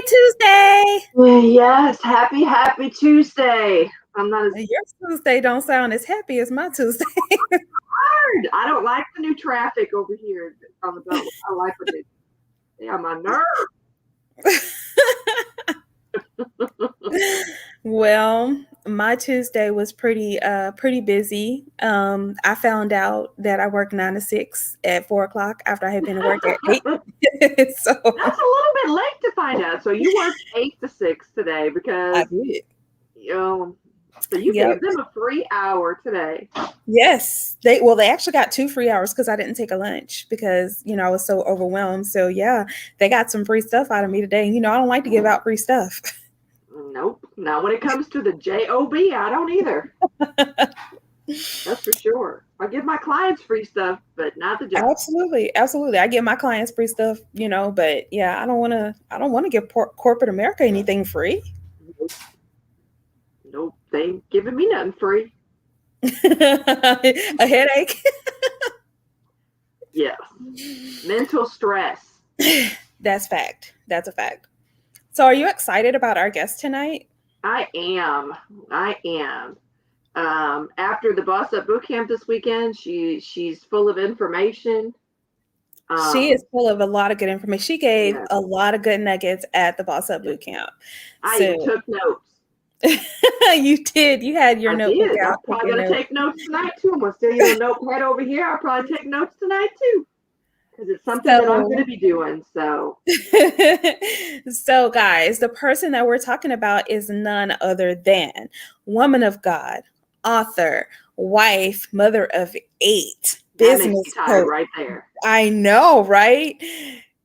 Tuesday. Yes, happy Tuesday. I'm not as Your Tuesday don't sound as happy as my Tuesday. tired. I don't like the new traffic over here on the Beltway. I like when they on my nerves. Well, my Tuesday was pretty busy. I found out that I work 9 to 6 at 4 o'clock after I had been to work at 8. So That's a little bit late to find out. So you worked 8 to 6 today I because did. you know. So you Yep. gave them a free hour today. Yes. They actually got 2 free hours because I didn't take a lunch because I was so overwhelmed. So yeah, they got some free stuff out of me today. I don't like to give out free stuff. Nope. Not when it comes to the job. I don't either. That's for sure. I give my clients free stuff, but not the job. Absolutely, absolutely. I give my clients free stuff, but yeah, I don't want to give corporate America anything free. Nope. Nope. They ain't giving me nothing free. A headache. Yes. Mental stress. That's fact. That's a fact. So, are you excited about our guest tonight? I am. I am. After the Boss Up Boot Camp this weekend, she's full of information. She is full of a lot of good information. She gave Yes. a lot of good nuggets at the Boss Up Boot Camp. I even So, took notes. you did. You had your I notebook did. I'm out. probably Taking gonna notes. take notes tonight too. I'm gonna steal your notepad over here. I'll probably take notes tonight too. Because it's something that I'm gonna So, be doing. So so, guys, the person that we're talking about is none other than woman of God, author, wife, mother of 8, that makes me business tired coach. right there. I know, right?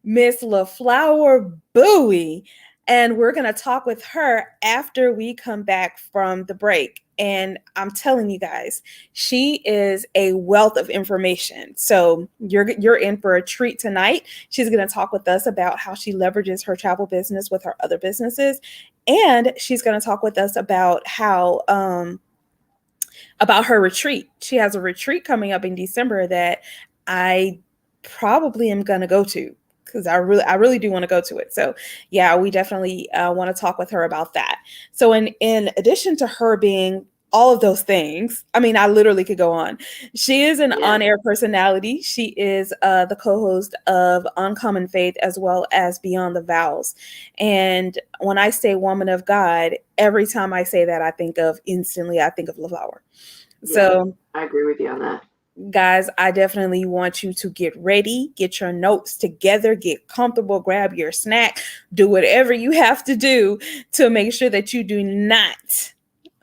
Miss LaFlower Bowie. And we're going to talk with her after we come back from the break. And I'm telling you guys, she is a wealth of information. So you're in for a treat tonight. She's going to talk with us about how she leverages her travel business with her other businesses. And she's going to talk with us about how about her retreat. She has a retreat coming up in December that I probably am going to go to because I really do want to go to it. So yeah, we definitely want to talk with her about that. So in addition to her being all of those things, I mean, I literally could go on. She is an Yes. on-air personality. She is the co-host of Uncommon Faith as well as Beyond the Vows. And when I say woman of God, every time I say that, I think of LaFlower. Yes. So, I agree with you on that. guys, I definitely want you to get ready, get your notes together, get comfortable, grab your snack, do whatever you have to do to make sure that you do not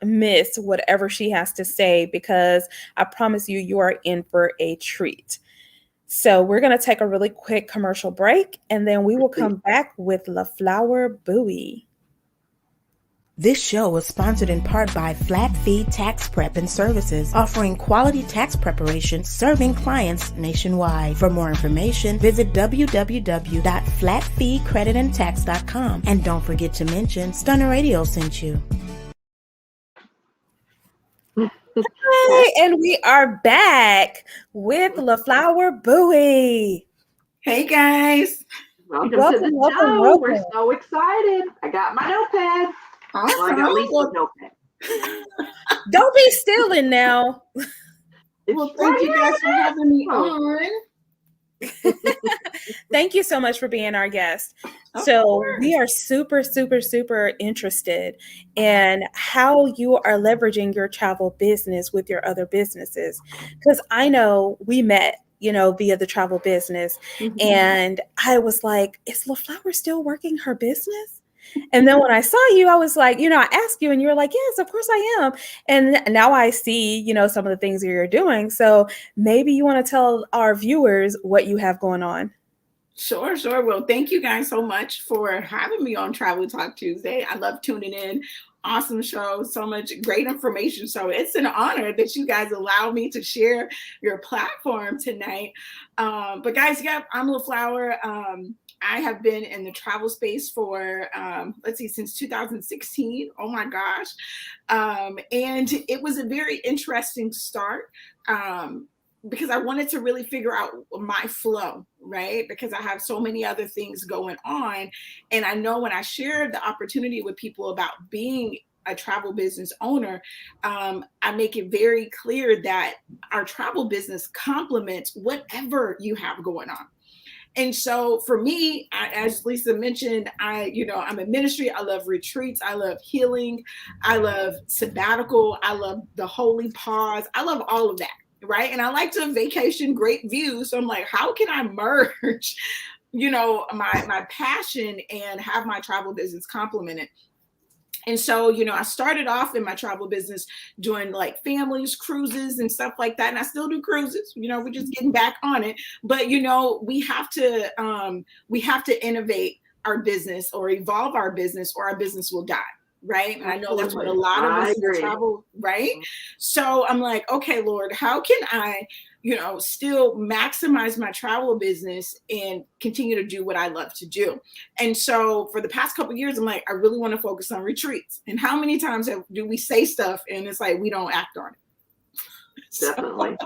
miss whatever she has to say, because I promise you, you are in for a treat. So, we're going to take a really quick commercial break and then we will come back with LaFlower Bowie. This show was sponsored in part by Flat Fee Tax Prep and Services, offering quality tax preparation, serving clients nationwide. For more information, visit www.flatfeecreditandtax.com. And don't forget to mention Stunner Radio sent you. Hey, and we are back with LaFlower Bowie. Hey guys. Welcome to Welcome, the welcome, show. welcome. We're so excited. I got my notepad. Awesome. Well, I got Lisa's notepad. Don't be stealing now. It's Well, thank you guys for having me on. Thank you so much for being our guest. Of So course. we are super, super, super interested in how you are leveraging your travel business with your other businesses. Because I know we met, via the travel business. Mhm. And I was like, is LaFlower still working her business? And then when I saw you, I was like, I asked you and you were like, yes, of course I am. And now I see, some of the things that you're doing. So maybe you want to tell our viewers what you have going on. Sure. Well, thank you guys so much for having me on Travel Talk Tuesday. I love tuning in. Awesome show. So much great information. So it's an honor that you guys allow me to share your platform tonight. But guys, I'm LaFlower. I have been in the travel space for, since 2016. Oh my gosh. And it was a very interesting start. because I wanted to really figure out my flow, right? Because I have so many other things going on. And I know when I shared the opportunity with people about being a travel business owner, I make it very clear that our travel business complements whatever you have going on. And so for me, as Lysa mentioned, I'm in ministry. I love retreats. I love healing. I love sabbatical. I love the holy pause. I love all of that. Right. And I like to vacation, great views. So I'm like, how can I merge, my passion and have my travel business complement it? And so, I started off in my travel business doing like families, cruises and stuff like that. And I still do cruises, we're just getting back on it. But, we have to innovate our business or evolve our business, or our business will die. Right. And I know that's what a lot of us travel. Right. So I'm like, okay, Lord, how can I, still maximize my travel business and continue to do what I love to do? And so for the past couple of years, I'm like, I really want to focus on retreats. And how many times do we say stuff and it's like, we don't act on it? Definitely.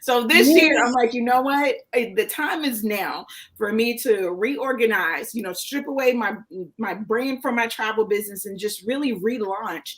So this year, I'm like, you know what? The time is now for me to reorganize, strip away my brain from my travel business and just really relaunch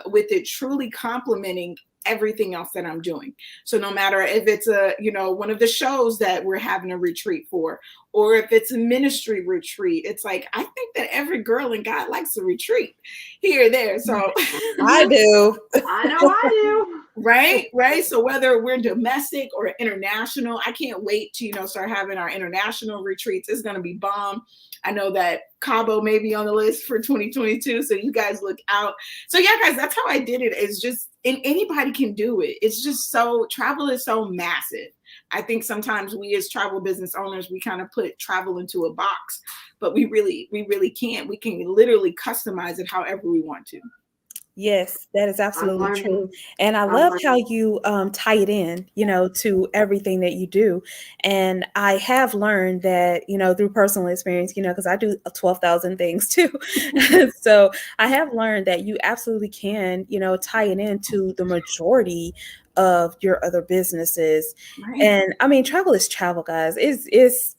with it truly complementing everything else that I'm doing. So no matter if it's one of the shows that we're having a retreat for, or if it's a ministry retreat, it's like, I think that every girl in God likes a retreat here or there. So I do. I know I do. Right. So whether we're domestic or international, I can't wait to, start having our international retreats. It's going to be bomb. I know that Cabo may be on the list for 2022. So you guys look out. So yeah, guys, that's how I did it. It's just, and anybody can do it. It's just travel is so massive. I think sometimes we as travel business owners, we kind of put travel into a box, but we really can't. We can literally customize it however we want to. Yes, that is absolutely true. And I love how you tie it in, to everything that you do. And I have learned that, through personal experience, because I do 12,000 things too. So I have learned that you absolutely can, tie it into the majority of your other businesses. Right. And I mean, travel is travel, guys. It's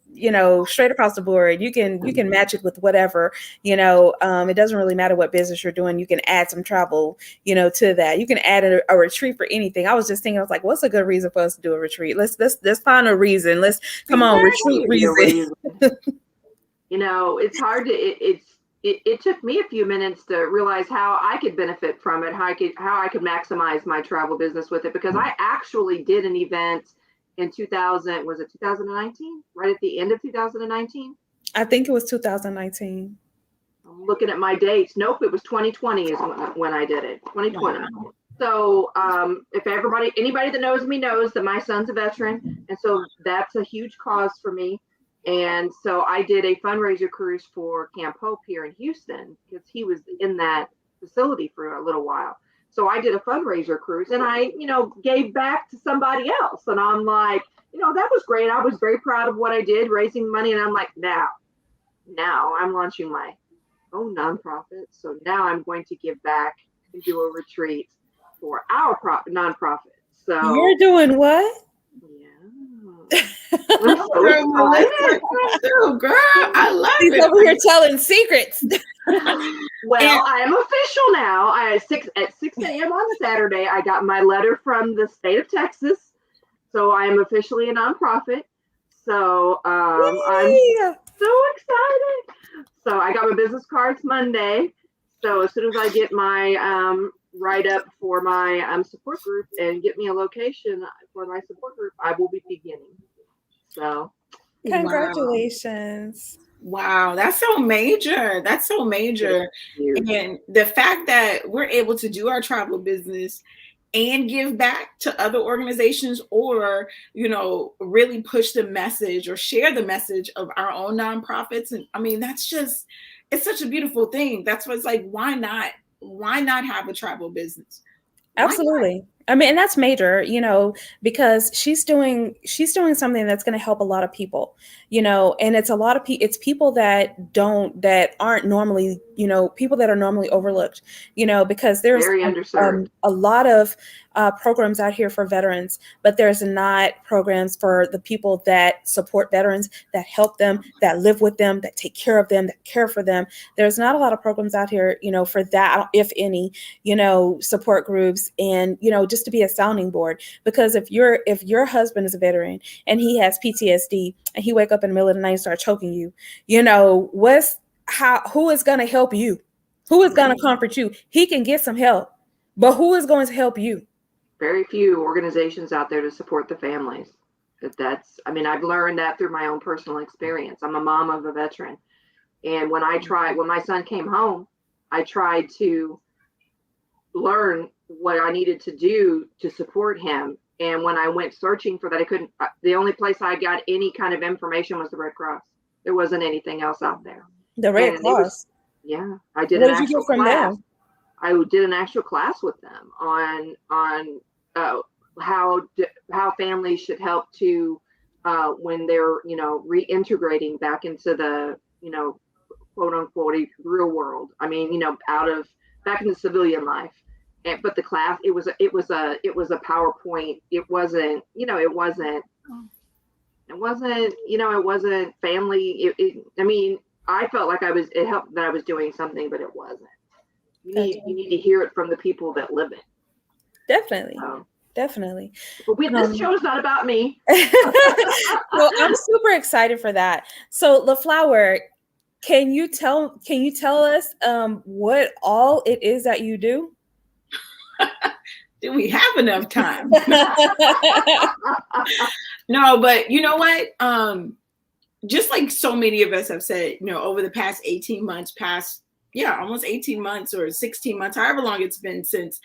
straight across the board. You can match it with whatever, it doesn't really matter what business you're doing. You can add some travel, to that. You can add a retreat for anything. I was just thinking, I was like, what's a good reason for us to do a retreat? Let's find a reason. Let's come on, retreat reason. It's hard to, it took me a few minutes to realize how I could benefit from it, how I could maximize my travel business with it, because I actually did an event in 2019, right at the end of 2019. I think it was 2019. I'm looking at my dates. Nope, it was 2020 is when I did it. 2020. Wow. So if anybody that knows me knows that my son's a veteran, and so that's a huge cause for me. And so I did a fundraiser cruise for Camp Hope here in Houston, because he was in that facility for a little while. So I did a fundraiser cruise, and I, gave back to somebody else. And I'm like, that was great. I was very proud of what I did, raising money. And I'm like, now I'm launching my own nonprofit. So now I'm going to give back and do a retreat for our nonprofit. So you're doing what? Yeah. Girl, I love He's it. over here telling secrets. Well, I am official now. At 6 a.m. on Saturday, I got my letter from the state of Texas. So I am officially a nonprofit. So I'm so excited. So I got my business cards Monday. So as soon as I get my write-up for my support group and get me a location for my support group, I will be beginning. So congratulations. Wow, that's so major. That's so major. And the fact that we're able to do our travel business and give back to other organizations, or, really push the message or share the message of our own nonprofits. And I mean, it's such a beautiful thing. That's what's like, why not have a travel business? Absolutely. I mean, and that's major, because she's doing something that's going to help a lot of people, and it's a lot of people, it's people that aren't normally, people that are normally overlooked, because there's Very underserved. a lot of programs out here for veterans, but there's not programs for the people that support veterans, that help them, that live with them, that take care of them, that care for them. There's not a lot of programs out here, for that, if any, support groups, and, just to be a sounding board. Because if your husband is a veteran and he has PTSD and he wake up in the middle of the night and start choking you, who is going to help you? Who is going to comfort you? He can get some help, but who is going to help you? Very few organizations out there to support the families. I've learned that through my own personal experience. I'm a mom of a veteran. And when my son came home, I tried to learn what I needed to do to support him. And when I went searching for that, the only place I got any kind of information was the Red Cross. There wasn't anything else out there. The Red Cross? I did an actual class. I did an actual class with them on how families should help to when they're reintegrating back into the quote unquote real world. I mean, back in the civilian life. But the class, it was a PowerPoint. It wasn't family. I felt like it helped that I was doing something, but it wasn't. You need to hear it from the people that live it. Definitely. Definitely. But this show is not about me. Well, I'm super excited for that. So LaFlower, can you tell us what all it is that you do? Do we have enough time? No, but you know what? Just like so many of us have said, over the past 18 months, almost 18 months or 16 months, however long it's been since,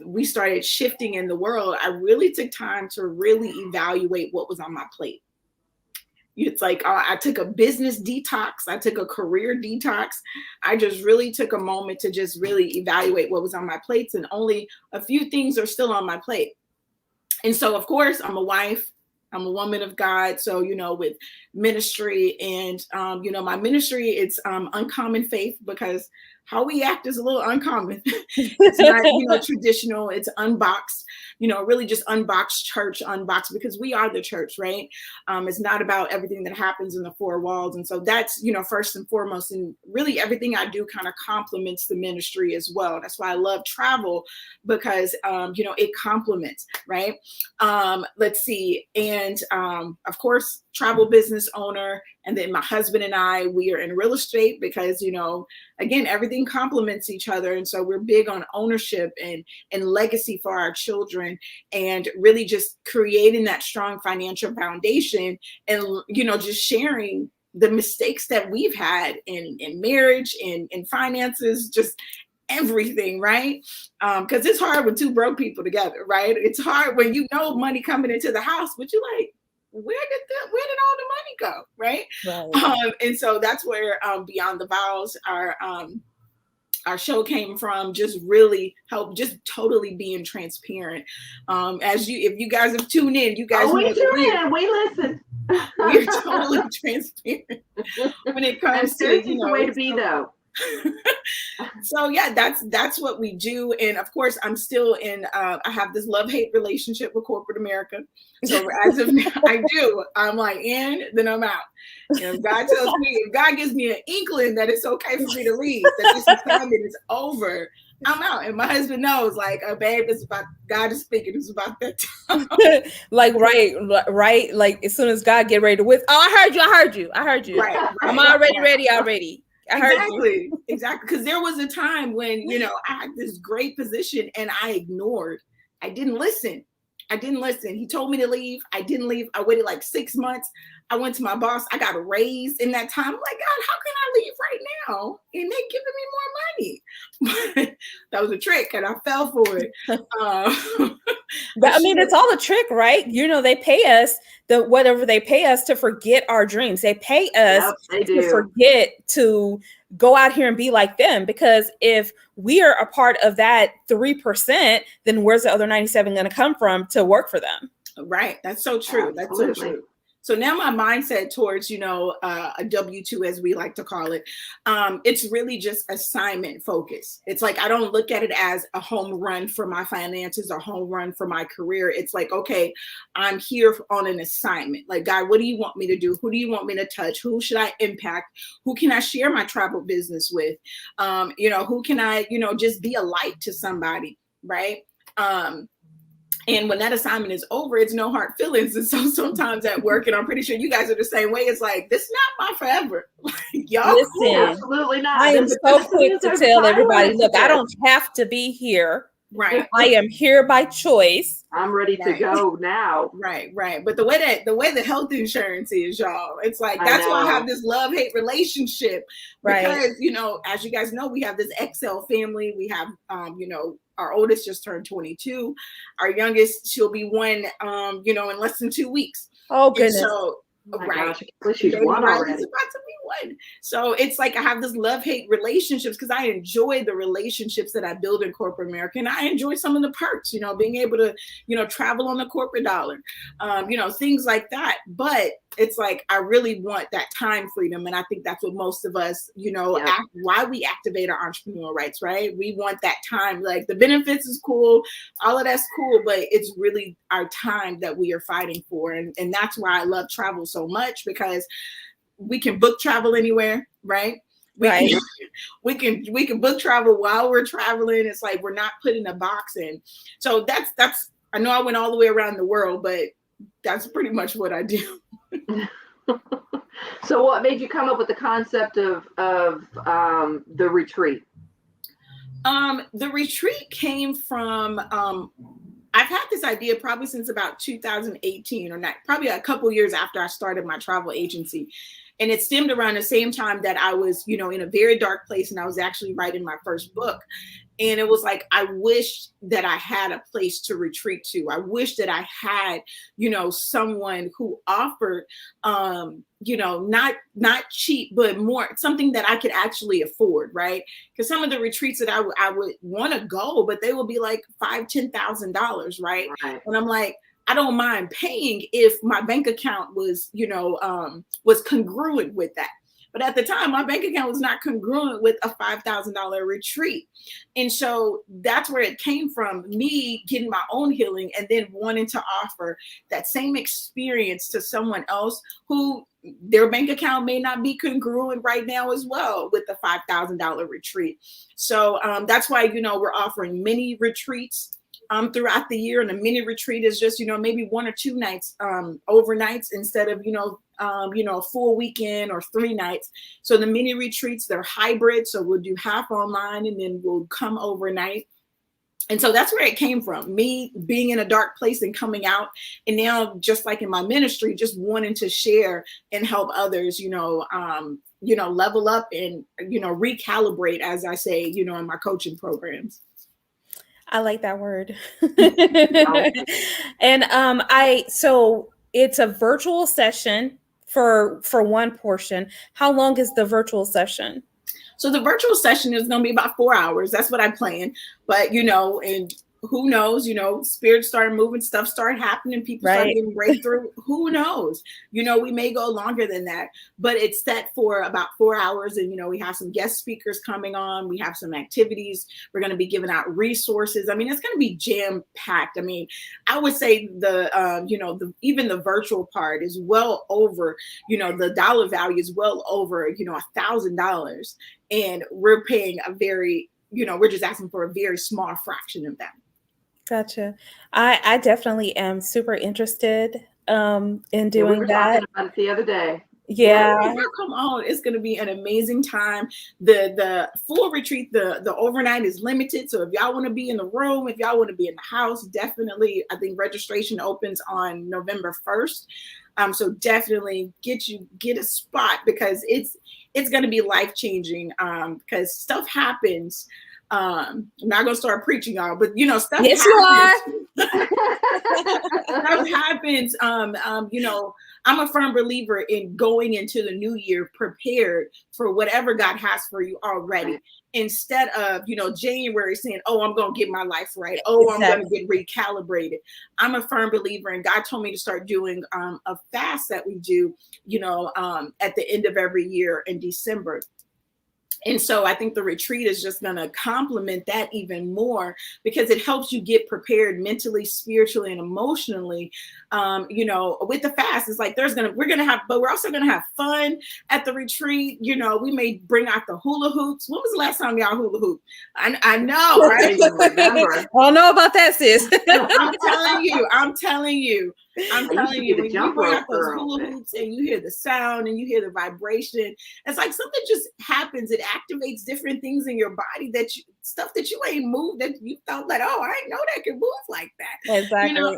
we started shifting in the world, I really took time to really evaluate what was on my plate. It's like I took a business detox. I took a career detox. I just really took a moment to just really evaluate what was on my plates, and only a few things are still on my plate. And so, of course, I'm a wife. I'm a woman of God. So, with ministry and, my ministry, it's uncommon faith, because how we act is a little uncommon. It's not, traditional. It's unboxed, really just unboxed church, because we are the church, right? It's not about everything that happens in the four walls. And so that's, first and foremost, and really everything I do kind of complements the ministry as well. That's why I love travel, because, it complements, right? Let's see. And of course, travel business owner. And then my husband and I, we are in real estate because, again, everything complements each other. And so we're big on ownership and legacy for our children, and really just creating that strong financial foundation, and, just sharing the mistakes that we've had in marriage, in finances, just everything, right? Because it's hard when two broke people together, right? It's hard when money coming into the house, but you're like, where did all the money go, right? And so that's where Beyond the Vows, our show came from, just really help, just totally being transparent. If you guys have tuned in, you guys we tune in and we listen. We're totally transparent when it comes to the way to be, though. So yeah, that's what we do. And of course, I'm still in I have this love-hate relationship with corporate America. So as of now, I'm like in, then I'm out. If God gives me an inkling that it's okay for me to leave, that this assignment is over, I'm out. And my husband knows, like, babe, it's about, God is speaking, it's about that time. Like, right. Like, as soon as God get ready to whip, I heard you. Right. I'm already ready already. Exactly. Because there was a time when, I had this great position and I didn't listen. He told me to leave. I didn't leave. I waited like 6 months. I went to my boss. I got a raise in that time. I'm like, God, how can I leave right now? And they giving me more money. But that was a trick and I fell for it. I mean, it's all a trick, right? You know, they pay us whatever they pay us to forget our dreams. They pay us to forget to go out here and be like them, because if we are a part of that 3%, then where's the other 97 going to come from to work for them? Right. That's so true. Absolutely. That's so true. So now my mindset towards, you know, a W-2, as we like to call it, it's really just assignment focus. It's like, I don't look at it as a home run for my finances or home run for my career. It's like, okay, I'm here on an assignment. Like, God, what do you want me to do? Who do you want me to touch? Who should I impact? Who can I share my travel business with? You know, who can I, you know, just be a light to somebody, right? And when that assignment is over, it's no hard feelings. And so sometimes at work, and I'm pretty sure you guys are the same way, it's like, this is not my forever. Y'all, listen, absolutely not. I am so quick to tell everybody, look, I don't have to be here. Right. I am here by choice. I'm ready to go now. Right. But the way the health insurance is, y'all, it's like, that's why I have this love-hate relationship. Because, you know, as you guys know, we have this XL family. We have, you know, our oldest just turned 22. Our youngest, she'll be 1, you know, in less than 2 weeks. Oh, goodness. And so, gosh, she's 1 already. It's about to be 1. So it's like I have this love-hate relationships because I enjoy the relationships that I build in corporate America. And I enjoy some of the perks, you know, being able to, you know, travel on the corporate dollar, you know, things like that. But it's like, I really want that time freedom. And I think that's what most of us, you know, why we activate our entrepreneurial rights, right? We want that time. Like, the benefits is cool. All of that's cool, but it's really our time that we are fighting for. And that's why I love travel so much, because we can book travel anywhere, right? We can book travel while we're traveling. It's like, we're not put in a box in. So that's, I know I went all the way around the world, but that's pretty much what I do. So what made you come up with the concept of the retreat? The retreat came from, I've had this idea probably since about 2018, or not, probably a couple years after I started my travel agency. And it stemmed around the same time that I was, you know, in a very dark place, and I was actually writing my first book. And it was like, I wished that I had a place to retreat to. I wish that I had, you know, someone who offered, you know, not cheap, but more something that I could actually afford, right? Because some of the retreats that I would want to go, but they would be like $5,000-$10,000, right? And I'm like, I don't mind paying if my bank account was, you know, was congruent with that. But at the time, my bank account was not congruent with a $5,000 retreat. And so that's where it came from, me getting my own healing and then wanting to offer that same experience to someone else who their bank account may not be congruent right now as well with the $5,000 retreat. So that's why, you know, we're offering mini retreats throughout the year. And a mini retreat is just, you know, maybe 1 or 2 nights, overnights, instead of, you know, a full weekend or 3 nights. So the mini retreats, they're hybrid. So we'll do half online and then we'll come overnight. And so that's where it came from, me being in a dark place and coming out. And now, just like in my ministry, just wanting to share and help others, you know, level up and, you know, recalibrate, as I say, you know, in my coaching programs. I like that word. And so it's a virtual session for one portion. How long is the virtual session? So the virtual session is going to be about 4 hours. That's what I plan. But, you know, and who knows, you know, spirits started moving, stuff started happening, people started getting breakthrough. Who knows? You know, we may go longer than that, but it's set for about 4 hours. And, you know, we have some guest speakers coming on. We have some activities. We're going to be giving out resources. I mean, it's going to be jam packed. I mean, I would say even the virtual part is well over, you know, the dollar value is well over, you know, $1,000. And we're paying we're just asking for a very small fraction of that. Gotcha. I definitely am super interested in doing we were that. Talking about it the other day. Yeah. Come on. It's going to be an amazing time. The full retreat, the overnight is limited. So if y'all want to be in the room, if y'all want to be in the house, definitely, I think registration opens on November 1st. So definitely get a spot, because it's going to be life-changing, because stuff happens I'm not gonna start preaching, y'all, but stuff Yes, happens. you are. Stuff happens. I'm a firm believer in going into the new year prepared for whatever God has for you already, instead of January saying, "Oh, I'm gonna get my life right. Oh, I'm gonna get recalibrated." I'm a firm believer, and God told me to start doing a fast that we do, at the end of every year in December. And so I think the retreat is just going to complement that even more, because it helps you get prepared mentally, spiritually, and emotionally. With the fast, it's like but we're also going to have fun at the retreat. We may bring out the hula hoops. When was the last time y'all hula hoop? I know, right? I don't know about that, sis. I'm telling you. When you bring out those hula hoops and you hear the sound and you hear the vibration, it's like something just happens. It activates different things in your body stuff that you ain't moved, that you felt like, oh, I didn't know that could move like that. Exactly.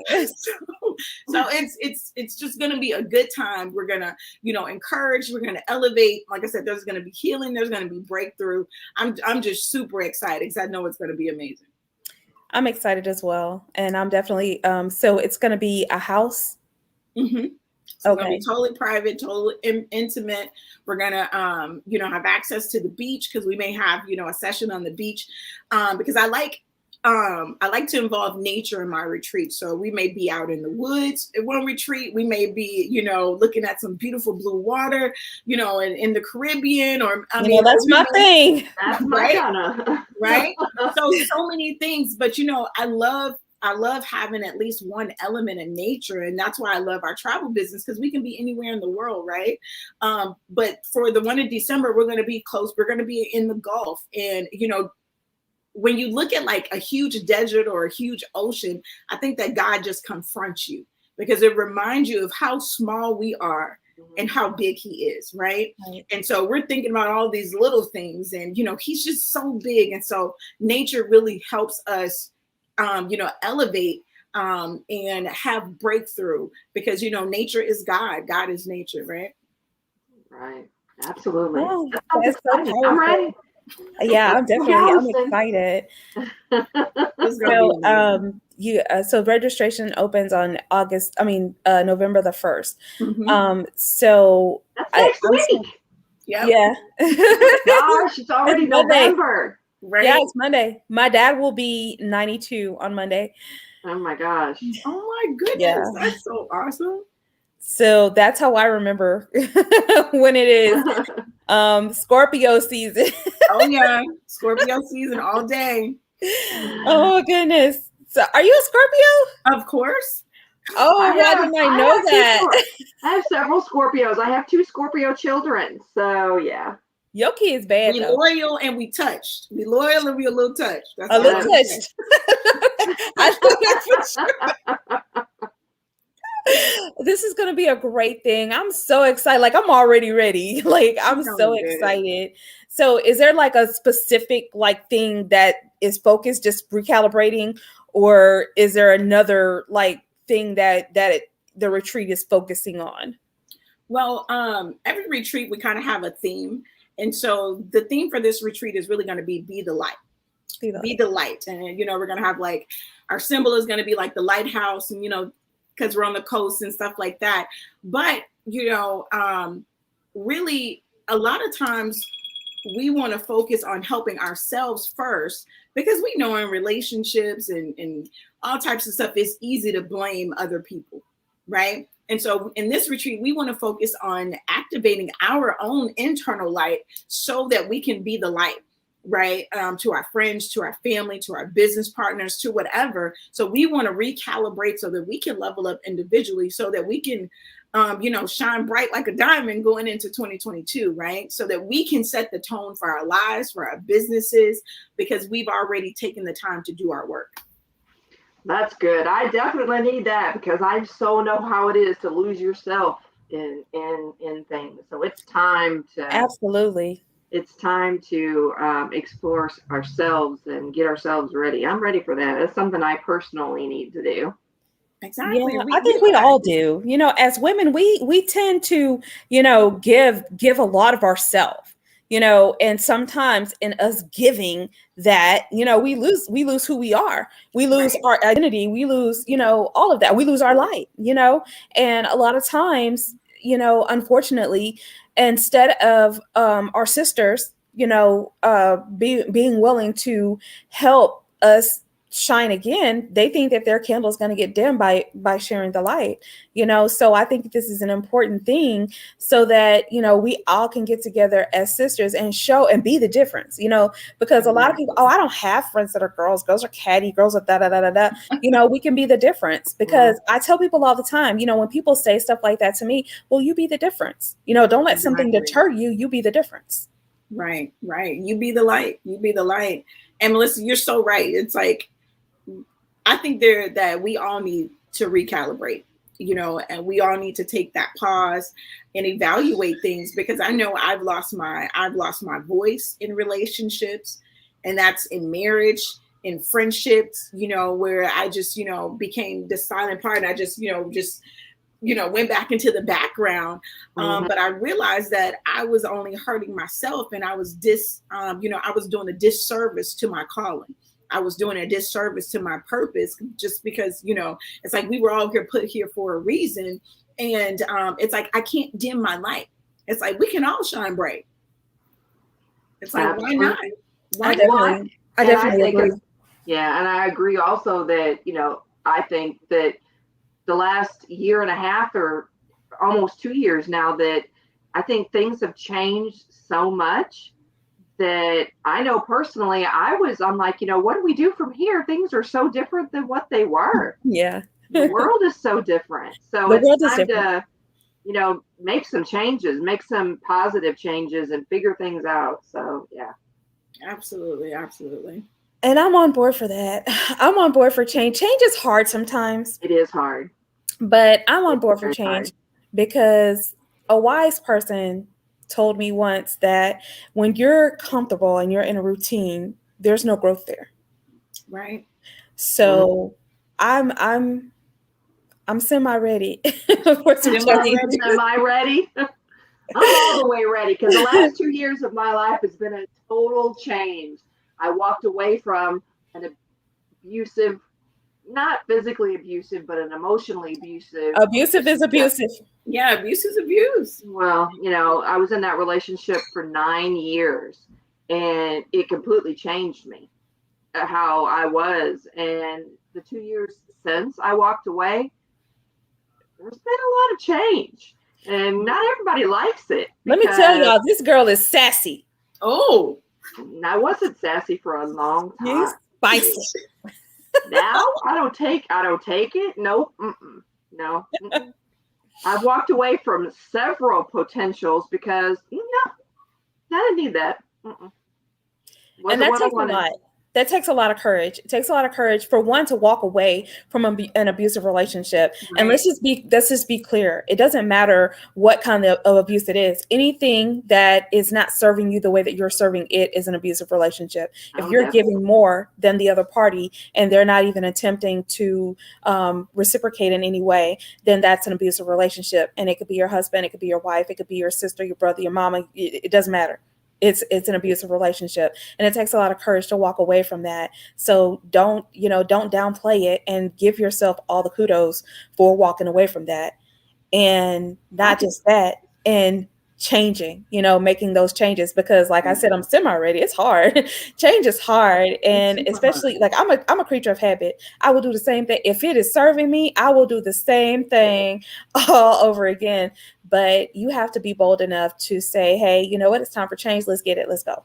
So it's just going to be a good time. We're going to, encourage, we're going to elevate. Like I said, there's going to be healing. There's going to be breakthrough. I'm just super excited because I know it's going to be amazing. I'm excited as well. And I'm definitely, so it's going to be a house. Mm-hmm. So it's going to be totally private, totally intimate. We're going to, have access to the beach, because we may have, a session on the beach, because I like to involve nature in my retreat. So we may be out in the woods at one retreat. We may be, looking at some beautiful blue water, in the Caribbean, or that's my thing. That's my kind right. So many things, but I love having at least one element of nature. And that's why I love our travel business, because we can be anywhere in the world, right? But for the one in December, we're going to be close. We're going to be in the Gulf. And, when you look at like a huge desert or a huge ocean, I think that God just confronts you, because it reminds you of how small we are and how big he is, right? And so we're thinking about all these little things, and, he's just so big. And so nature really helps us, elevate and have breakthrough, because, nature is God. God is nature, right? Right. Absolutely. Oh, that's so powerful. I'm ready. Yeah, I'm excited. So registration opens on November the 1st. Mm-hmm. So that's next week. Yeah. Gosh, it's already November. Right? Yeah, it's Monday. My dad will be 92 on Monday. Oh my gosh. Oh my goodness. Yeah. That's so awesome. So that's how I remember when it is Scorpio season. Oh yeah, Scorpio season all day. Oh goodness. So are you a Scorpio? Of course. Oh, why didn't I know that? I have several Scorpios. I have 2 Scorpio children. So yeah. Your kid's bad. Be loyal and we touched. Be loyal and be a little touched. That's a little touched. I know that for sure. This is going to be a great thing. I'm so excited. Like, I'm already ready. Like, I'm so excited. So is there like a specific like thing that is focused, just recalibrating, or is there another like thing that the retreat is focusing on? Well, every retreat, we kind of have a theme. And so the theme for this retreat is really going to be the light. Be the light. And, we're going to have like, our symbol is going to be like the lighthouse, and, because we're on the coast and stuff like that. But, really a lot of times we want to focus on helping ourselves first, because we know in relationships and all types of stuff, it's easy to blame other people, right? And so in this retreat, we want to focus on activating our own internal light so that we can be the light, right? To our friends, to our family, to our business partners, to whatever. So we want to recalibrate so that we can level up individually, so that we can, shine bright like a diamond going into 2022, right? So that we can set the tone for our lives, for our businesses, because we've already taken the time to do our work. That's good. I definitely need that, because I so know how it is to lose yourself in things. So it's time to absolutely. It's time to explore ourselves and get ourselves ready. I'm ready for that. That's something I personally need to do. Exactly. Yeah, I think we all do. As women, we tend to, give a lot of ourselves. and sometimes in us giving that, we lose who we are. We lose our identity. We lose, all of that. We lose our light, and a lot of times, unfortunately, instead of our sisters, being willing to help us shine again, they think that their candle is going to get dim by sharing the light. So I think this is an important thing, so that we all can get together as sisters and show and be the difference. Because a lot of people, I don't have friends that are girls are catty, girls are da da da da da. We can be the difference, because I tell people all the time, when people say stuff like that to me, well, you be the difference. Don't let something deter you. You be the difference. Right. You be the light. And Melissa, you're so right. It's like, I think that we all need to recalibrate, and we all need to take that pause and evaluate things, because I know I've lost my voice in relationships, and that's in marriage, in friendships, where I just, became the silent part. And I just went back into the background. But I realized that I was only hurting myself, and I was I was doing a disservice to my calling. I was doing a disservice to my purpose, just because, it's like we were all put here for a reason. And it's like, I can't dim my light. It's like, we can all shine bright. It's like, why not? I definitely agree. Yeah. And I agree also that, I think that the last year and a half, or almost 2 years now, that I think things have changed so much that I know personally, I'm like, what do we do from here? Things are so different than what they were. Yeah. The world is so different. So it's time to, make some changes, make some positive changes, and figure things out. So, yeah. Absolutely. And I'm on board for that. I'm on board for change. Change is hard sometimes. It is hard. But I'm on board for change, because a wise person told me once that when you're comfortable and you're in a routine, there's no growth there. Right. So I'm semi-ready for some change. Semi-ready? I'm all the way ready, because the last 2 years of my life has been a total change. I walked away from an abusive, not physically abusive, but an emotionally abusive. Abusive is abusive. Yeah, abuse is abuse. Well, I was in that relationship for 9 years, and it completely changed me, how I was. And the 2 years since I walked away, there's been a lot of change, and not everybody likes it. Let me tell y'all, this girl is sassy. Oh, I wasn't sassy for a long time. You're spicy. Now I don't take it. Nope. No. I've walked away from several potentials because I didn't need that. And that takes a lot. That takes a lot of courage. It takes a lot of courage, for one, to walk away from an abusive relationship. Right. And let's just be clear. It doesn't matter what kind of abuse it is. Anything that is not serving you the way that you're serving it is an abusive relationship. If you're giving more than the other party, and they're not even attempting to reciprocate in any way, then that's an abusive relationship. And it could be your husband, it could be your wife, it could be your sister, your brother, your mama. It doesn't matter. It's an abusive relationship, and it takes a lot of courage to walk away from that. So don't downplay it, and give yourself all the kudos for walking away from that. And not just that, and changing, making those changes, because like I said, I'm semi-ready. It's hard. Change is hard. And especially like I'm a creature of habit. I will do the same thing. If it is serving me, I will do the same thing all over again. But you have to be bold enough to say, hey, you know what? It's time for change. Let's get it. Let's go.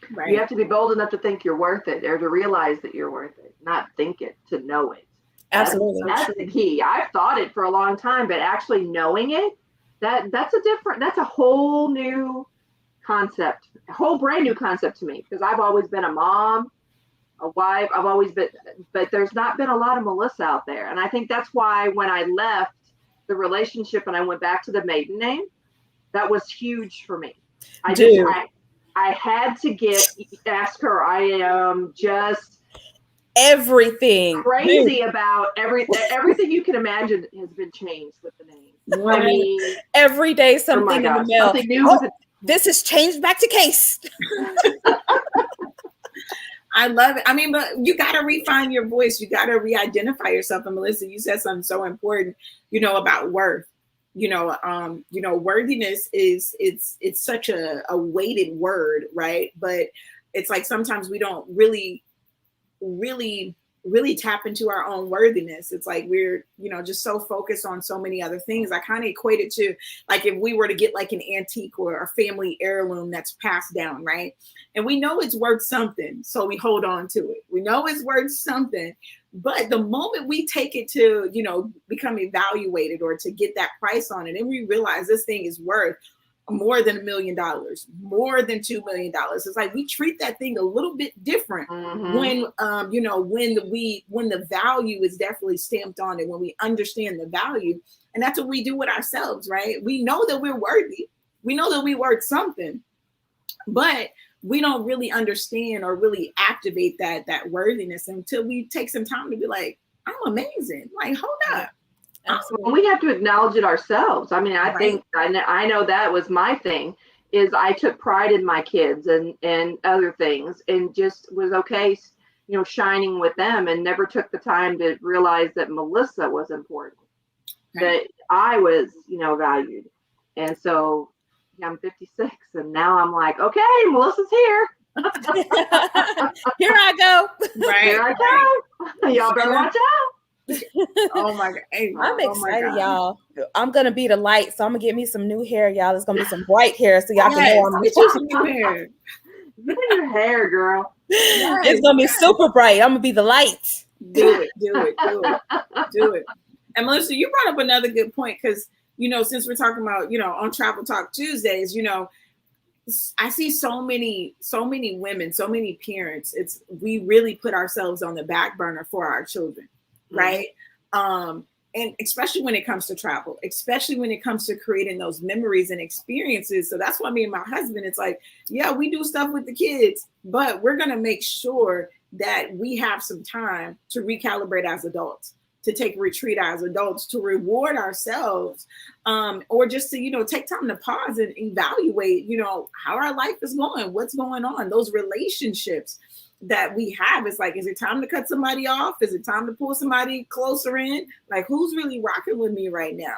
Right. You have to be bold enough to think you're worth it, or to realize that you're worth it, not think it, to know it. Absolutely. That's the key. I've thought it for a long time, but actually knowing it, that's a whole new concept, a whole brand new concept to me, because I've always been a mom, a wife. I've always been, but there's not been a lot of Melissa out there. And I think that's why when I left the relationship and I went back to the maiden name, that was huge for me. I had to ask her. I am just everything crazy about everything you can imagine has been changed with the name. I mean, every day something in the mail. Something new. This is changed back to case. I love it. I mean, but you got to refine your voice. You got to re-identify yourself. And Melissa, you said something so important, about worth. Worthiness it's such a weighted word, right? But it's like sometimes we don't really tap into our own worthiness. It's like we're, just so focused on so many other things. I kind of equate it to like if we were to get like an antique or a family heirloom that's passed down, right? And we know it's worth something, so we hold on to it. We know it's worth something, but the moment we take it to, become evaluated or to get that price on it, and we realize this thing is worth more than $1 million, more than $2 million. It's like we treat that thing a little bit different when the value is definitely stamped on it, when we understand the value. And that's what we do with ourselves, right? We know that we're worthy. We know that we worth something, but we don't really understand or really activate that worthiness until we take some time to be like, I'm amazing. Like, hold up. Absolutely. We have to acknowledge it ourselves. I mean, I think I know that was my thing, is I took pride in my kids and other things, and just was okay, shining with them, and never took the time to realize that Melissa was important, that I was, valued. And so I'm 56, and now I'm like, okay, Melissa's here. Here I go. Right. Here I go. Y'all better watch out. Oh my God. I'm excited, y'all. I'm gonna be the light, so I'm gonna get me some new hair, y'all. It's gonna be some bright hair, so y'all can know I'm some new hair. Look at your hair, girl. It's gonna be super bright. I'm gonna be the light. Do it. And Melissa, you brought up another good point, because since we're talking about on Travel Talk Tuesdays, I see so many women, so many parents. We really put ourselves on the back burner for our children. Right. And especially when it comes to travel, especially when it comes to creating those memories and experiences. So that's why me and my husband, it's like, yeah, we do stuff with the kids, but we're going to make sure that we have some time to recalibrate as adults, to take retreat as adults, to reward ourselves, or just to, take time to pause and evaluate, how our life is going, what's going on, those relationships that we have. It's like, is it time to cut somebody off? Is it time to pull somebody closer in? Like, who's really rocking with me right now?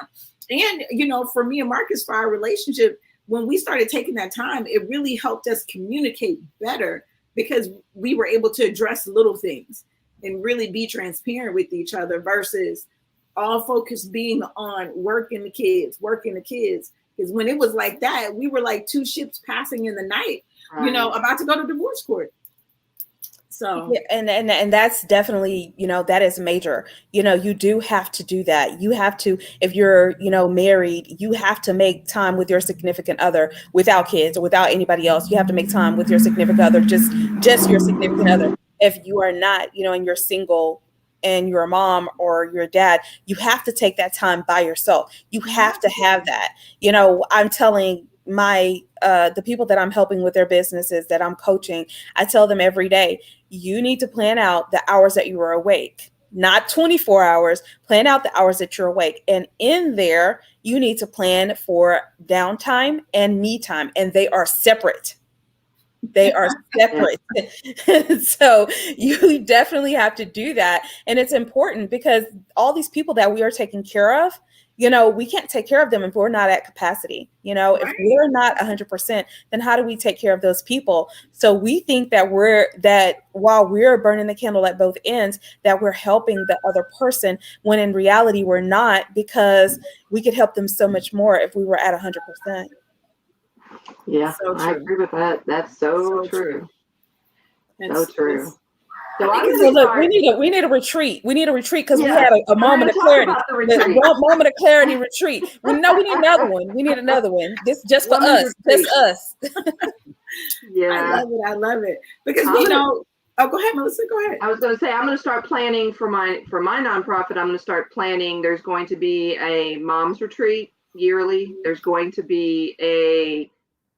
And, for me and Marcus, for our relationship, when we started taking that time, it really helped us communicate better, because we were able to address little things and really be transparent with each other, versus all focus being on working the kids. Because when it was like that, we were like two ships passing in the night, about to go to divorce court. So, yeah, and that's definitely, that is major. You do have to do that. You have to, if you're, married, you have to make time with your significant other without kids or without anybody else. You have to make time with your significant other, just your significant other. If you are not, and you're single and you're a mom or you're a dad, you have to take that time by yourself. You have to have that. I'm telling the people that I'm helping with their businesses, that I'm coaching, I tell them every day, you need to plan out the hours that you are awake, not 24 hours, plan out the hours that you're awake. And in there, you need to plan for downtime and me time, and they are separate. So you definitely have to do that. And it's important, because all these people that we are taking care of, we can't take care of them if we're not at capacity. If we're not 100%, then how do we take care of those people? So we think that while we're burning the candle at both ends, that we're helping the other person, when in reality we're not, because we could help them so much more if we were at 100%. Yeah, so I agree with that. That's so true. So true. So look, we need a retreat. We need a retreat, because we had a moment of clarity. Moment of clarity retreat. We need another one. We need another one. This just for us. Just us. Yeah, I love it. Because go ahead, Melissa. Go ahead. I was going to say, I'm going to start planning for my nonprofit. I'm going to start planning. There's going to be a mom's retreat yearly. There's going to be a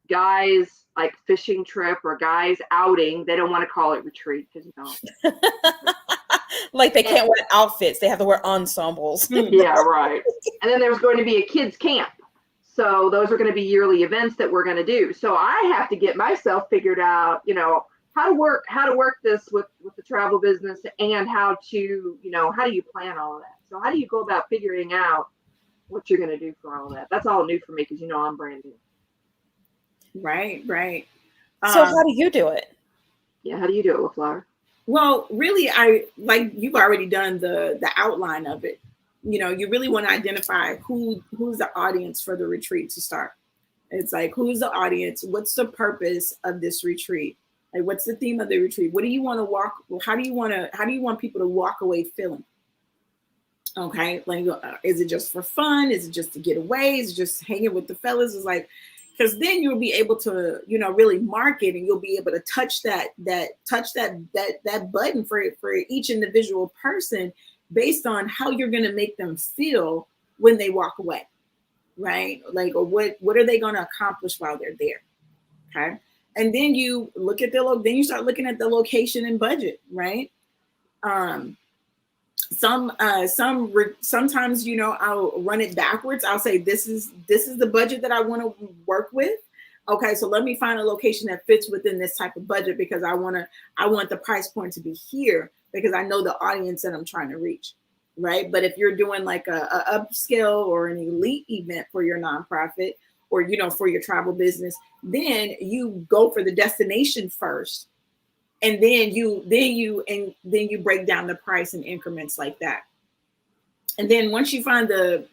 guys like fishing trip or guys outing. They don't want to call it retreat, because like they can't wear outfits. They have to wear ensembles. Yeah, right. And then there's going to be a kids camp. So those are going to be yearly events that we're going to do. So I have to get myself figured out, how to work this with the travel business, and how to, how do you plan all of that? So how do you go about figuring out what you're going to do for all of that? That's all new for me because, I'm brand new. Right. So how do you do it? Yeah. How do you do it, LaFlower? Well, really, you've already done the outline of it. You really want to identify who's the audience for the retreat to start. It's like, who's the audience? What's the purpose of this retreat? Like, what's the theme of the retreat? What do you want to how do you want people to walk away feeling? Okay. Like, is it just for fun? Is it just to get away? Is it just hanging with the fellas? It's like, because then you'll be able to, really market, and you'll be able to touch that button for each individual person based on how you're going to make them feel when they walk away, right? Like, or what are they going to accomplish while they're there? Okay. And then you look at then you start looking at the location and budget, right? Sometimes, I'll run it backwards. I'll say, this is the budget that I want to work with. Okay, so let me find a location that fits within this type of budget, because I want the price point to be here, because I know the audience that I'm trying to reach, right? But if you're doing like a upscale or an elite event for your nonprofit, or for your travel business, then you go for the destination first. And then you break down the price in increments like that. And then once you find the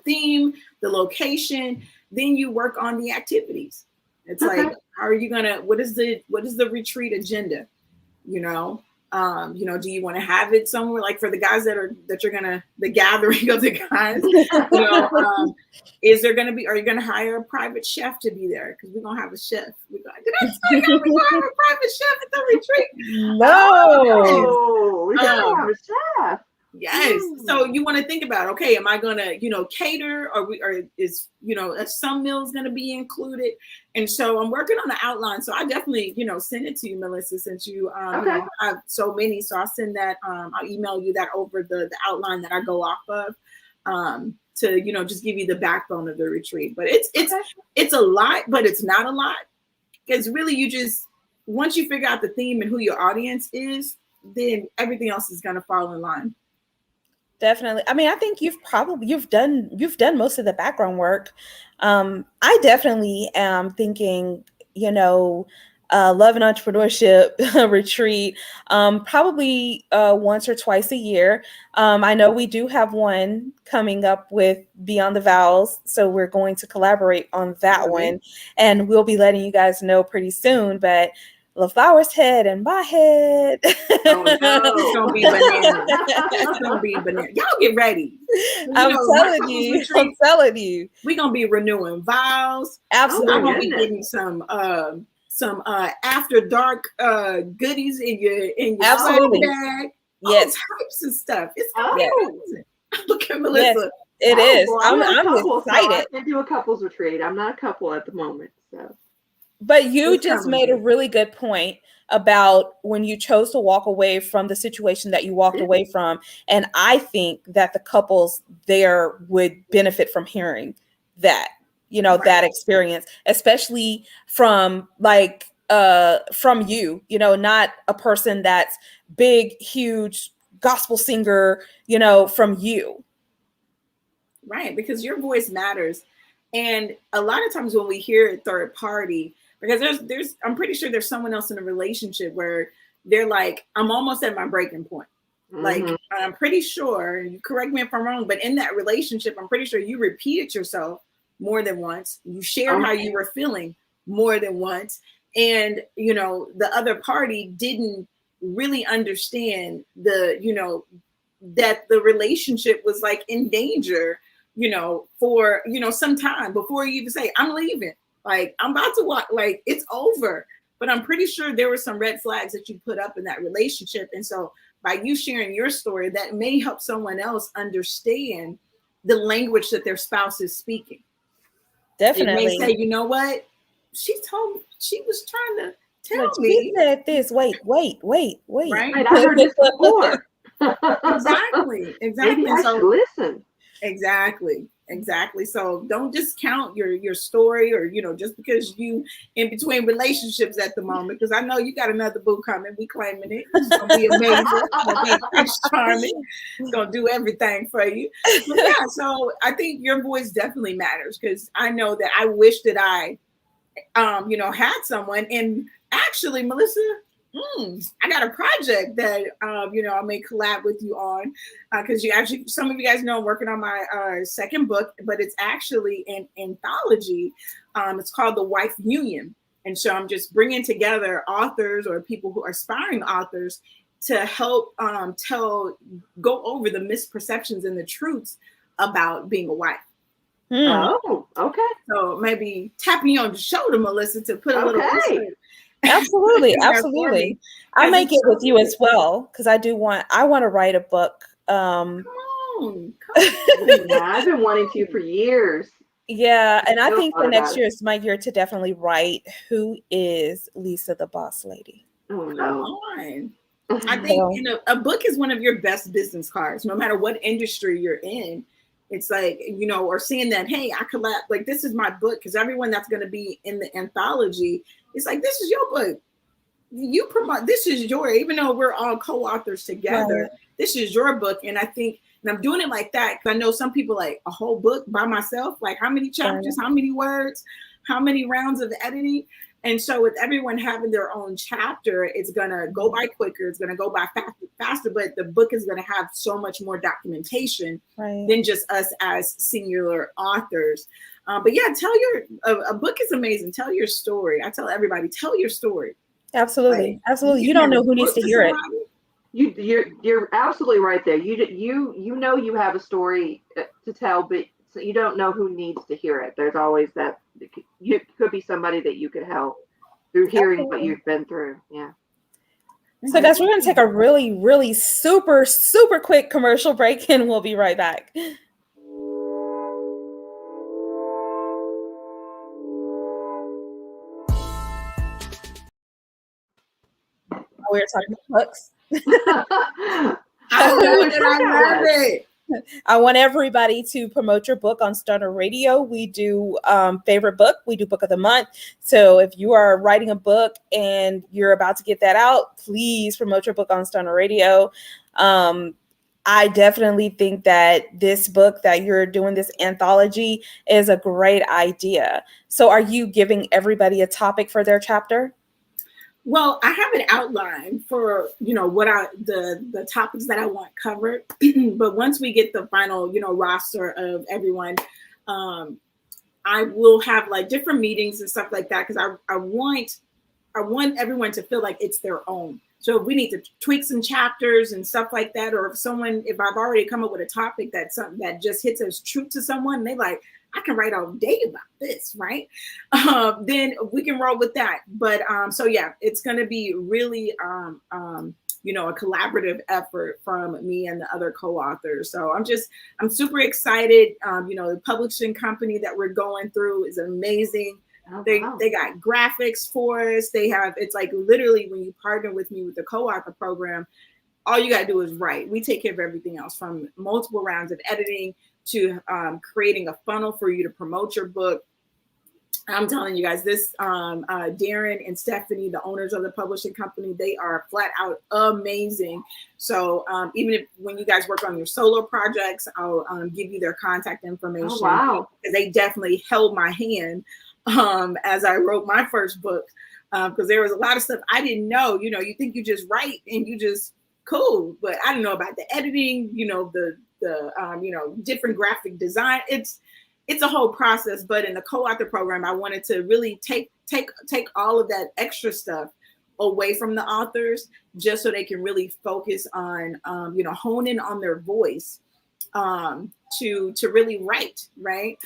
theme, the location, then you work on the activities. It's like, how are you what is the retreat agenda? Do you want to have it somewhere, like for the guys the gathering of the guys, are you going to hire a private chef to be there? Because we're going to have a chef. Did I say we're going to have a private chef at the retreat? No, we're going to have a chef. Yes. So you want to think about, okay, am I going to, cater, or is some meals going to be included? And so I'm working on the outline. So I definitely, send it to you, Melissa, since you, have so many. So I'll send that, I'll email you that over the outline that I go off of, to, just give you the backbone of the retreat. But it's a lot, but it's not a lot. Because really once you figure out the theme and who your audience is, then everything else is going to fall in line. Definitely. I mean, I think you've done most of the background work. I definitely am thinking, love and entrepreneurship retreat, probably once or twice a year. I know we do have one coming up with Beyond the Vows, so we're going to collaborate on that one, and we'll be letting you guys know pretty soon. But LaFlower's head and my head. Oh, no. It's gonna be bananas. It's gonna be bananas. Y'all get ready. I'm telling you. We're gonna be renewing vows. Absolutely. I'm gonna be getting some after dark goodies in your bag. Yes. All types of stuff. It's gonna be amazing. Look at Melissa. Yes, it is. Well, I'm excited. So I can do a couples retreat. I'm not a couple at the moment, so. But you just made a really good point about when you chose to walk away from the situation that you walked away from. And I think that the couples there would benefit from hearing that, that experience, especially from from you, not a person that's big, huge gospel singer, from you. Right. Because your voice matters. And a lot of times when we hear a third party, because I'm pretty sure there's someone else in a relationship where they're like, I'm almost at my breaking point. Mm-hmm. Like, I'm pretty sure, you correct me if I'm wrong, but in that relationship, I'm pretty sure you repeated yourself more than once. You shared how you were feeling more than once. And, the other party didn't really understand that the relationship was like in danger, for, some time before you even say, I'm leaving. Like, I'm about to walk, like, it's over. But I'm pretty sure there were some red flags that you put up in that relationship. And so by you sharing your story, that may help someone else understand the language that their spouse is speaking. Definitely. They may say, you know what? She told me, she was trying to tell me. She said this. Wait. Right? I heard this before. Exactly. Maybe I should listen. Exactly. Exactly. So don't discount your story, or just because you in between relationships at the moment, because I know you got another boo coming. We claiming it. It's gonna be amazing. It's gonna be Prince Charming. It's gonna do everything for you. But yeah, so I think your voice definitely matters, because I know that I wish that I had someone. And actually, Melissa, I got a project that I may collab with you on, because some of you guys know I'm working on my second book, but it's actually an anthology. It's called The Wife Union, and so I'm just bringing together authors or people who are aspiring authors to help go over the misperceptions and the truths about being a wife. Oh, okay. So maybe tap me on the shoulder, Melissa, to put a little insight. Absolutely. I'll make it with you as well, because I want to write a book. Come on. I've been wanting to for years. Yeah, and I think the next year is my year to definitely write Who is Lysa the Boss Lady? Oh no. I think a book is one of your best business cards, no matter what industry you're in. It's like, or seeing that, hey, I collab, like, this is my book, because everyone that's going to be in the anthology, it's like, this is your book. You promote, this is even though we're all co-authors together, this is your book. And I think, and I'm doing it like that, because I know some people like a whole book by myself, like how many chapters, how many words, how many rounds of editing. And so with everyone having their own chapter, it's going to go by quicker. It's going to go by faster, but the book is going to have so much more documentation than just us as singular authors. But yeah, a book is amazing. Tell your story. I tell everybody, tell your story. Absolutely. Absolutely. You don't know who needs to hear it. You're absolutely right there. You know you have a story to tell, but you don't know who needs to hear it. There's always that. You could be somebody that you could help through hearing what you've been through. Yeah. So guys, we're going to take a really, really super, super quick commercial break, and we'll be right back. We're talking about books. I love it. I want everybody to promote your book on Stunner Radio. We do favorite book. We do book of the month. So if you are writing a book and you're about to get that out, please promote your book on Stunner Radio. I definitely think that this book that you're doing, this anthology, is a great idea. So are you giving everybody a topic for their chapter? Well, I have an outline for, what the topics that I want covered. But once we get the final, roster of everyone, I will have like different meetings and stuff like that, because I want everyone to feel like it's their own. So if we need to tweak some chapters and stuff like that, or if I've already come up with a topic that's something that just hits as truth to someone, they like, I can write all day about this, right? Then we can roll with that. But so yeah, it's going to be really, a collaborative effort from me and the other co-authors. So I'm super excited. The publishing company that we're going through is amazing. Oh, they got graphics for us. It's like literally when you partner with me with the co-author program, all you got to do is write. We take care of everything else, from multiple rounds of editing to creating a funnel for you to promote your book. I'm telling you guys, this Darren and Stephanie, the owners of the publishing company, they are flat out amazing. So even if when you guys work on your solo projects, I'll give you their contact information. Oh, wow. Because they definitely held my hand as I wrote my first book, because there was a lot of stuff I didn't know. You think you just write and you just cool, but I didn't know about the editing, the different graphic design. It's a whole process. But in the co-author program, I wanted to really take all of that extra stuff away from the authors, just so they can really focus on hone in on their voice to really write, right?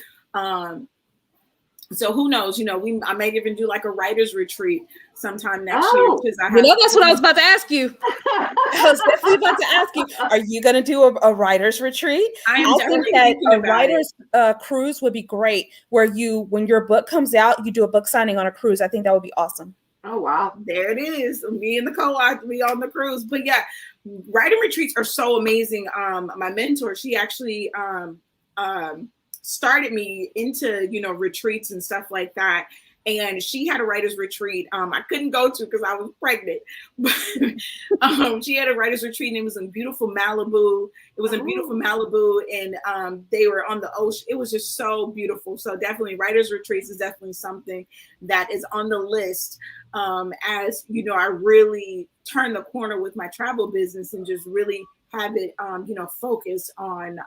So who knows? I may even do like a writer's retreat sometime next year. That's what I was about to ask you. I was definitely about to ask you, are you going to do a writer's retreat? I think that a writer's cruise would be great, where when your book comes out, you do a book signing on a cruise. I think that would be awesome. Oh, wow. There it is. Me and the co-author, we on the cruise. But yeah, writing retreats are so amazing. My mentor, she actually started me into, you know, retreats and stuff like that. And she had a writer's retreat. I couldn't go to because I was pregnant, but she had a writer's retreat, and it was in beautiful Malibu. It was in beautiful Malibu, and they were on the ocean. It was just so beautiful. So definitely, writer's retreats is definitely something that is on the list. As you know, I really turned the corner with my travel business and just really have it, you know, focus on,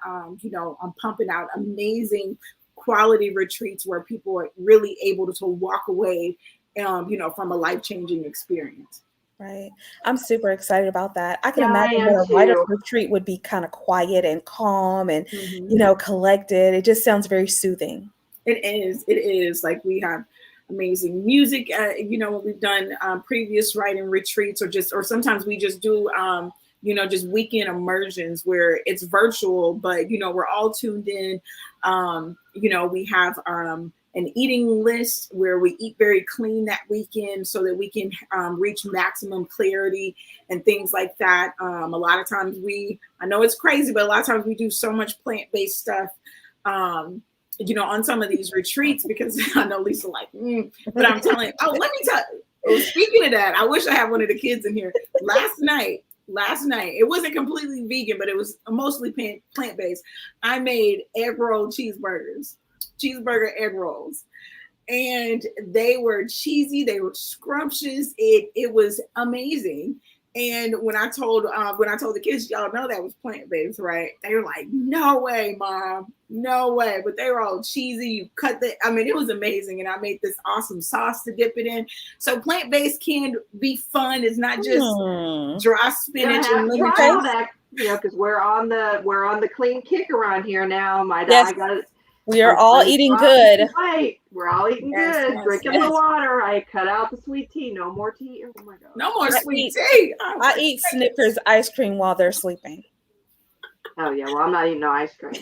you know, on pumping out amazing quality retreats where people are really able to walk away, you know, from a life-changing experience. Right. I'm super excited about that. I can Yeah, I imagine am that a writer's too. retreat would be kind of quiet and calm and, you know, collected. It just sounds very soothing. It is like we have amazing music, you know, when we've done previous writing retreats, or sometimes we just do, you know, just weekend immersions where it's virtual, but, you know, we're all tuned in. You know, we have an eating list where we eat very clean that weekend so that we can reach maximum clarity and things like that. A lot of times I know it's crazy, but a lot of times we do so much plant-based stuff, you know, on some of these retreats, because I know Lisa like, but I'm telling you, let me tell you, speaking of that, I wish I had one of the kids in here. Last night, it wasn't completely vegan, but it was mostly plant-based. I made egg cheeseburger egg rolls. And they were cheesy, they were scrumptious. It was amazing. And when I told the kids, y'all know that was plant-based, right? They were like, no way, Mom, no way. But they were all cheesy. You cut it was amazing. And I made this awesome sauce to dip it in. So plant-based can be fun. It's not just dry spinach and lemon that, you know, because we're on the clean kick around here now. We are all eating good. We're all eating good. Drinking the water. I cut out the sweet tea. No more tea. Oh my God. No more sweet tea. I eat Snickers ice cream while they're sleeping. Oh yeah. Well, I'm not eating no ice cream.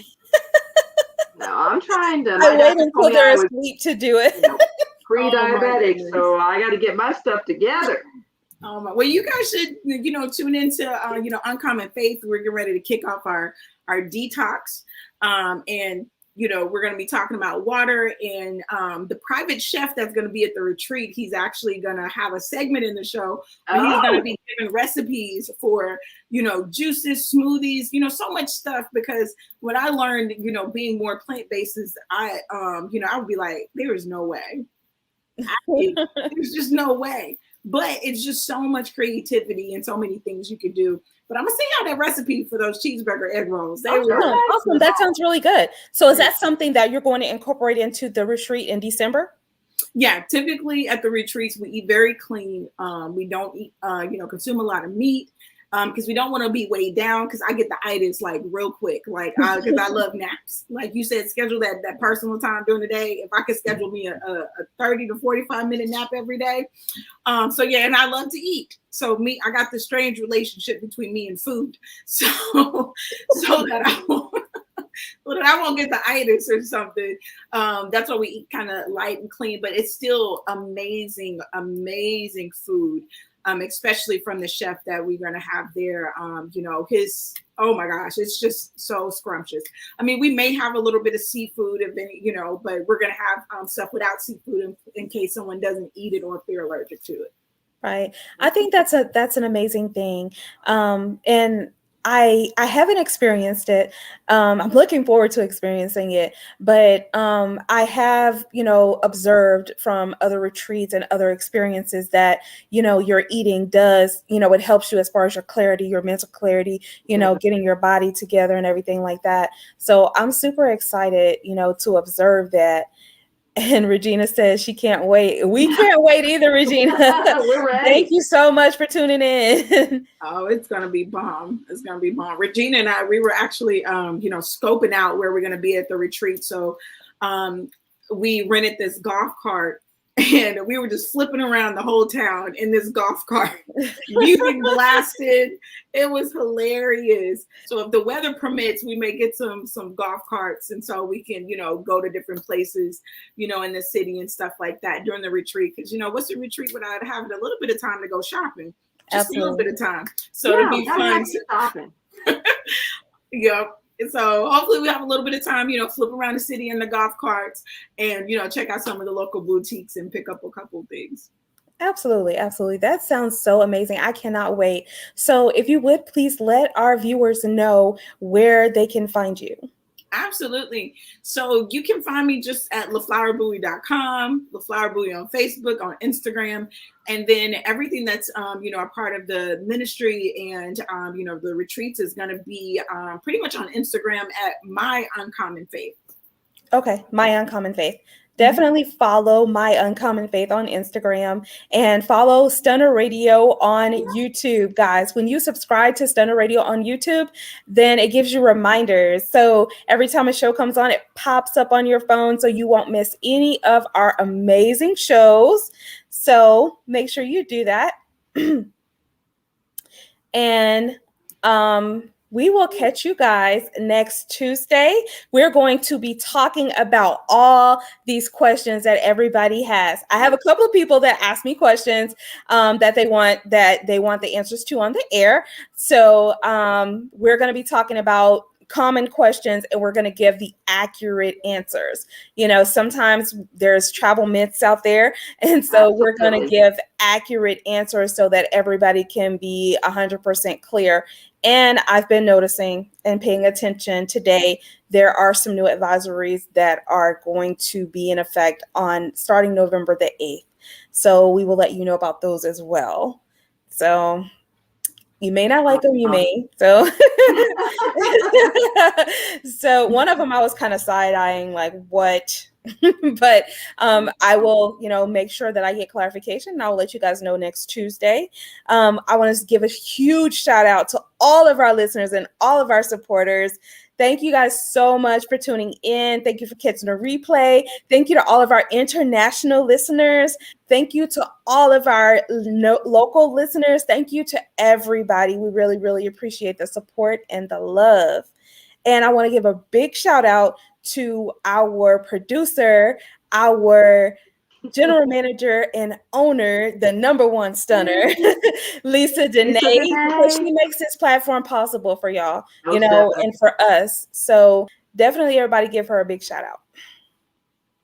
No, I'm trying to. I wait until they're asleep to do it. You know, pre-diabetic, so I got to get my stuff together. Well, you guys should, you know, tune into, you know, Uncommon Faith. We're getting ready to kick off our detox, and you know, we're going to be talking about water, and the private chef that's going to be at the retreat, he's actually going to have a segment in the show where he's going to be giving recipes for, you know, juices, smoothies, you know, so much stuff. Because when I learned, you know, being more plant-based, is you know, I would be like, there is no way. There's just no way. But it's just so much creativity and so many things you could do. But I'm gonna send out that recipe for those cheeseburger egg rolls. Awesome. That sounds really good. So is that something that you're going to incorporate into the retreat in December? Yeah, typically at the retreats, we eat very clean. We don't eat, you know, consume a lot of meat. Because we don't want to be weighed down, because I get the itis like real quick, like because I love naps. Like you said, schedule that personal time during the day. If I could schedule me a 30 to 45-minute nap every day. So yeah, and I love to eat. So I got this strange relationship between me and food. So that I won't get the itis or something. That's why we eat kind of light and clean, but it's still amazing food. Especially from the chef that we're going to have there. You know, oh my gosh, it's just so scrumptious. I mean, we may have a little bit of seafood, you know, but we're going to have stuff without seafood in case someone doesn't eat it or if they're allergic to it. Right. I think that's an amazing thing. And I haven't experienced it. I'm looking forward to experiencing it, but I have, you know, observed from other retreats and other experiences that, you know, your eating does, you know, it helps you as far as your clarity, your mental clarity, you know, getting your body together and everything like that. So I'm super excited, you know, to observe that. And Regina says she can't wait. We can't wait either, Regina. We're ready. Thank you so much for tuning in. Oh, it's going to be bomb. It's going to be bomb. Regina and I, we were actually, you know, scoping out where we're going to be at the retreat. So we rented this golf cart, and we were just flipping around the whole town in this golf cart. Music blasted. It was hilarious. So if the weather permits, we may get some golf carts, and so we can, you know, go to different places, you know, in the city and stuff like that during the retreat. Because, you know, what's a retreat without having a little bit of time to go shopping? Just a little bit of time. So it'll be fun. Shopping. Yep. And so hopefully we have a little bit of time, flip around the city in the golf carts and, check out some of the local boutiques and pick up a couple things. Absolutely. Absolutely. That sounds so amazing. I cannot wait. So if you would please let our viewers know where they can find you. Absolutely. So you can find me just at LaFlowerBowie.com, LaFlower Bowie on Facebook, on Instagram, and then everything that's, a part of the ministry and, the retreats is going to be pretty much on Instagram at My Uncommon Faith. Okay. My Uncommon Faith. Definitely follow My Uncommon Faith on Instagram and follow Stunner Radio on YouTube, guys. When you subscribe to Stunner Radio on YouTube, then it gives you reminders. So every time a show comes on, it pops up on your phone so you won't miss any of our amazing shows. So make sure you do that. And we will catch you guys next Tuesday. We're going to be talking about all these questions that everybody has. I have a couple of people that ask me questions that they want the answers to on the air. So we're going to be talking about common questions and we're going to give the accurate answers. Sometimes there's travel myths out there. And so we're going to give accurate answers so that everybody can be 100% clear. And I've been noticing and paying attention today, there are some new advisories that are going to be in effect on starting November the 8th. So we will let you know about those as well. So you may not like them, you may. So, so one of them I was kind of side-eyeing, like, what? But I will, make sure that I get clarification and I'll let you guys know next Tuesday. I want to give a huge shout out to all of our listeners and all of our supporters. Thank you guys so much for tuning in. Thank you for catching the replay. Thank you to all of our international listeners. Thank you to all of our local listeners. Thank you to everybody. We really, really appreciate the support and the love. And I want to give a big shout out to our producer, our general manager and owner, the number one stunner, Lysa Danae, because she makes this platform possible for y'all, and for us. So definitely everybody give her a big shout out.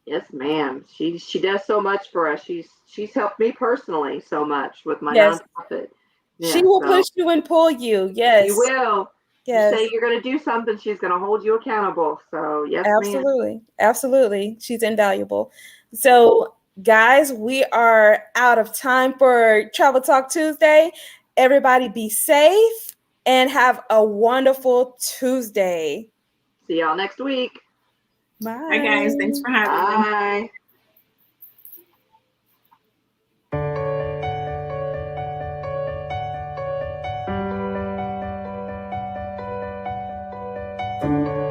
Yes, ma'am. She does so much for us. She's helped me personally so much with my nonprofit. Yes, she will push you and pull you. Yes. She will. Yes. You say you're going to do something, she's going to hold you accountable. So, yes, absolutely. ma'am. Absolutely. She's invaluable. So, guys, we are out of time for Travel Talk Tuesday. Everybody be safe and have a wonderful Tuesday. See y'all next week. Bye. Bye, guys. Thanks for having me. Bye. Thank you.